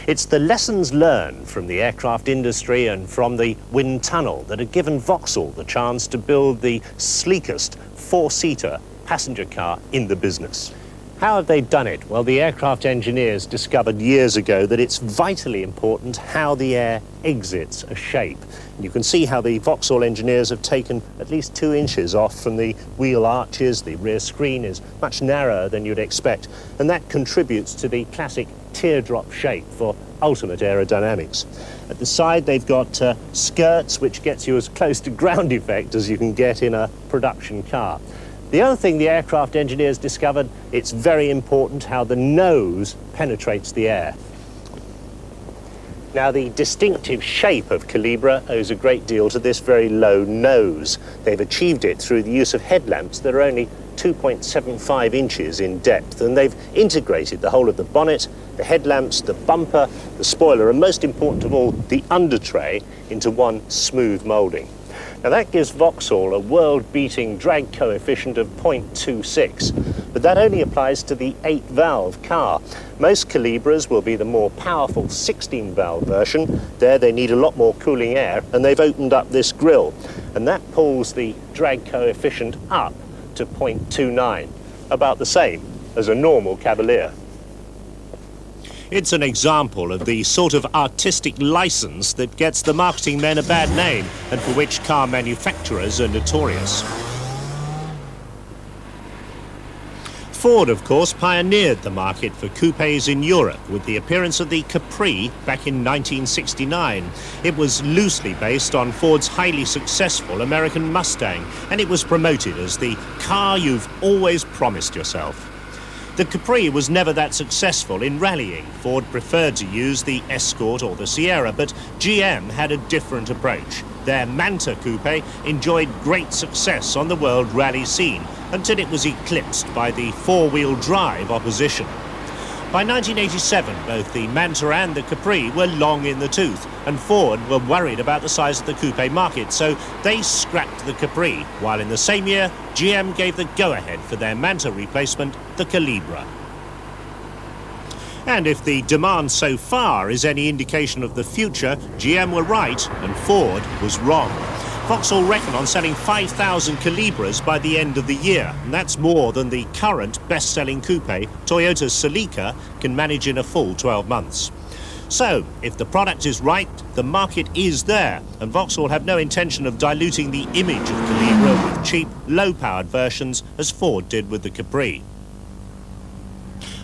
It's the lessons learned from the aircraft industry and from the wind tunnel that have given Vauxhall the chance to build the sleekest four-seater passenger car in the business. How have they done it? Well, the aircraft engineers discovered years ago that it's vitally important how the air exits a shape. And you can see how the Vauxhall engineers have taken at least 2 inches off from the wheel arches. The rear screen is much narrower than you'd expect, and that contributes to the classic teardrop shape for ultimate aerodynamics. At the side, they've got skirts, which gets you as close to ground effect as you can get in a production car. The other thing the aircraft engineers discovered, it's very important how the nose penetrates the air. Now, the distinctive shape of Calibra owes a great deal to this very low nose. They've achieved it through the use of headlamps that are only 2.75 inches in depth, and they've integrated the whole of the bonnet, the headlamps, the bumper, the spoiler, and most important of all, the undertray into one smooth moulding. Now that gives Vauxhall a world-beating drag coefficient of 0.26, but that only applies to the 8-valve car. Most Calibras will be the more powerful 16-valve version. There they need a lot more cooling air, and they've opened up this grille, and that pulls the drag coefficient up to 0.29, about the same as a normal Cavalier. It's an example of the sort of artistic license that gets the marketing men a bad name and for which car manufacturers are notorious. Ford, of course, pioneered the market for coupes in Europe with the appearance of the Capri back in 1969. It was loosely based on Ford's highly successful American Mustang, and it was promoted as the car you've always promised yourself. The Capri was never that successful in rallying. Ford preferred to use the Escort or the Sierra, but GM had a different approach. Their Manta Coupe enjoyed great success on the world rally scene until it was eclipsed by the four-wheel drive opposition. By 1987, both the Manta and the Capri were long in the tooth, and Ford were worried about the size of the coupe market, so they scrapped the Capri, while in the same year, GM gave the go-ahead for their Manta replacement, the Calibra. And if the demand so far is any indication of the future, GM were right and Ford was wrong. Vauxhall reckon on selling 5,000 Calibras by the end of the year, and that's more than the current best-selling coupe, Toyota's Celica, can manage in a full 12 months. So, if the product is right, the market is there, and Vauxhall have no intention of diluting the image of Calibra with cheap, low-powered versions, as Ford did with the Capri.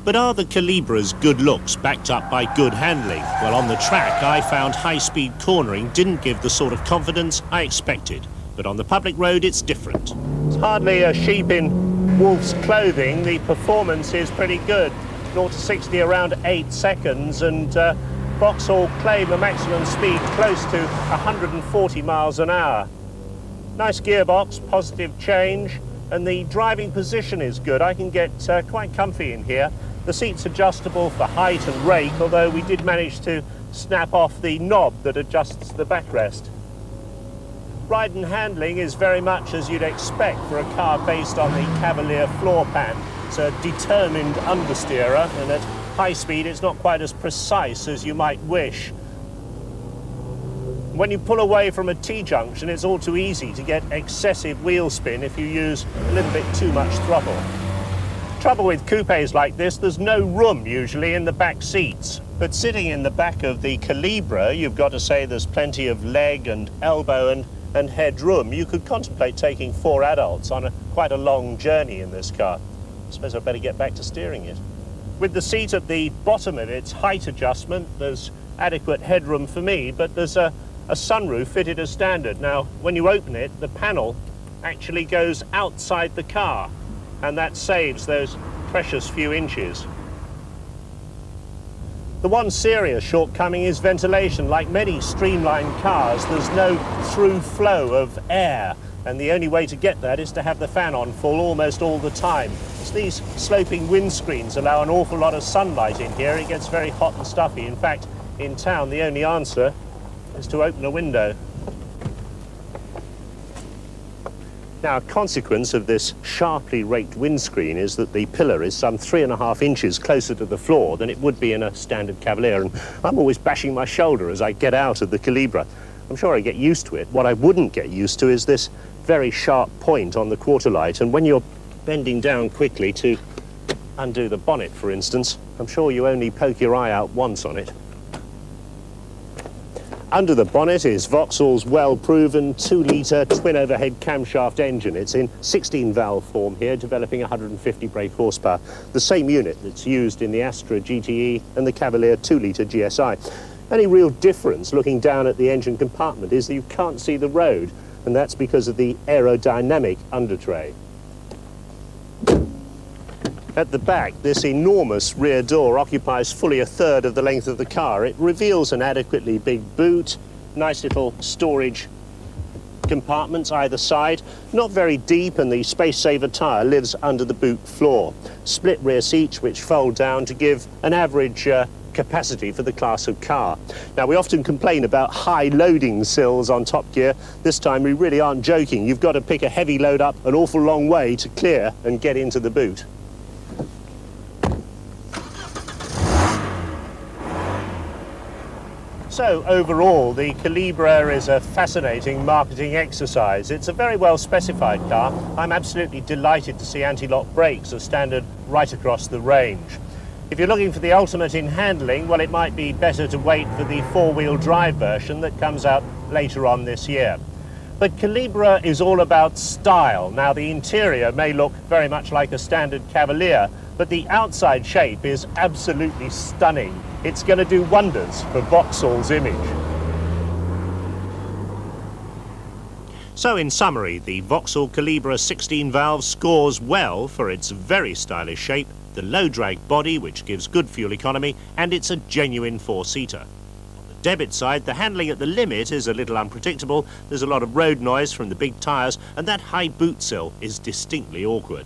But are the Calibras good looks backed up by good handling? Well, on the track, I found high-speed cornering didn't give the sort of confidence I expected. But on the public road, it's different. It's hardly a sheep in wolf's clothing. The performance is pretty good. 0 to 60 around 8 seconds, and Vauxhall claim a maximum speed close to 140 miles an hour. Nice gearbox, positive change, and the driving position is good. I can get quite comfy in here. The seat's adjustable for height and rake, although we did manage to snap off the knob that adjusts the backrest. Ride and handling is very much as you'd expect for a car based on the Cavalier floor pan. It's a determined understeerer, and at high speed it's not quite as precise as you might wish. When you pull away from a T-junction, it's all too easy to get excessive wheel spin if you use a little bit too much throttle. Trouble with coupes like this, there's no room usually in the back seats. But sitting in the back of the Calibra, you've got to say there's plenty of leg and elbow and head room. You could contemplate taking 4 adults on quite a long journey in this car. I suppose I'd better get back to steering it. With the seat at the bottom of its height adjustment, there's adequate headroom for me, but there's a sunroof fitted as standard. Now, when you open it, the panel actually goes outside the car, and that saves those precious few inches. The one serious shortcoming is ventilation. Like many streamlined cars, there's no through flow of air, and the only way to get that is to have the fan on full almost all the time. As these sloping windscreens allow an awful lot of sunlight in here, it gets very hot and stuffy. In fact, in town, the only answer is to open a window. Now, a consequence of this sharply raked windscreen is that the pillar is some 3.5 inches closer to the floor than it would be in a standard Cavalier, and I'm always bashing my shoulder as I get out of the Calibra. I'm sure I get used to it. What I wouldn't get used to is this very sharp point on the quarter light, and when you're bending down quickly to undo the bonnet, for instance, I'm sure you only poke your eye out once on it. Under the bonnet is Vauxhall's well-proven 2-litre twin-overhead camshaft engine. It's in 16-valve form here, developing 150 brake horsepower, the same unit that's used in the Astra GTE and the Cavalier 2-litre GSI. Only real difference looking down at the engine compartment is that you can't see the road, and that's because of the aerodynamic undertray. At the back, this enormous rear door occupies fully 1/3 of the length of the car. It reveals an adequately big boot, nice little storage compartments either side, not very deep, and the space-saver tyre lives under the boot floor. Split rear seats which fold down to give an average capacity for the class of car. Now, we often complain about high loading sills on Top Gear. This time we really aren't joking. You've got to pick a heavy load up an awful long way to clear and get into the boot. So overall, the Calibra is a fascinating marketing exercise. It's a very well specified car. I'm absolutely delighted to see anti-lock brakes as standard right across the range. If you're looking for the ultimate in handling, well, it might be better to wait for the 4-wheel drive version that comes out later on this year. But Calibra is all about style. Now, the interior may look very much like a standard Cavalier, but the outside shape is absolutely stunning. It's going to do wonders for Vauxhall's image. So in summary, the Vauxhall Calibra 16 valve scores well for its very stylish shape, the low drag body which gives good fuel economy, and it's a genuine 4-seater. On the debit side, the handling at the limit is a little unpredictable. There's a lot of road noise from the big tyres, and that high boot sill is distinctly awkward.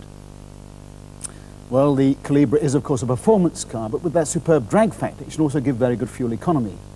Well, the Calibra is, of course, a performance car, but with that superb drag factor, it should also give very good fuel economy.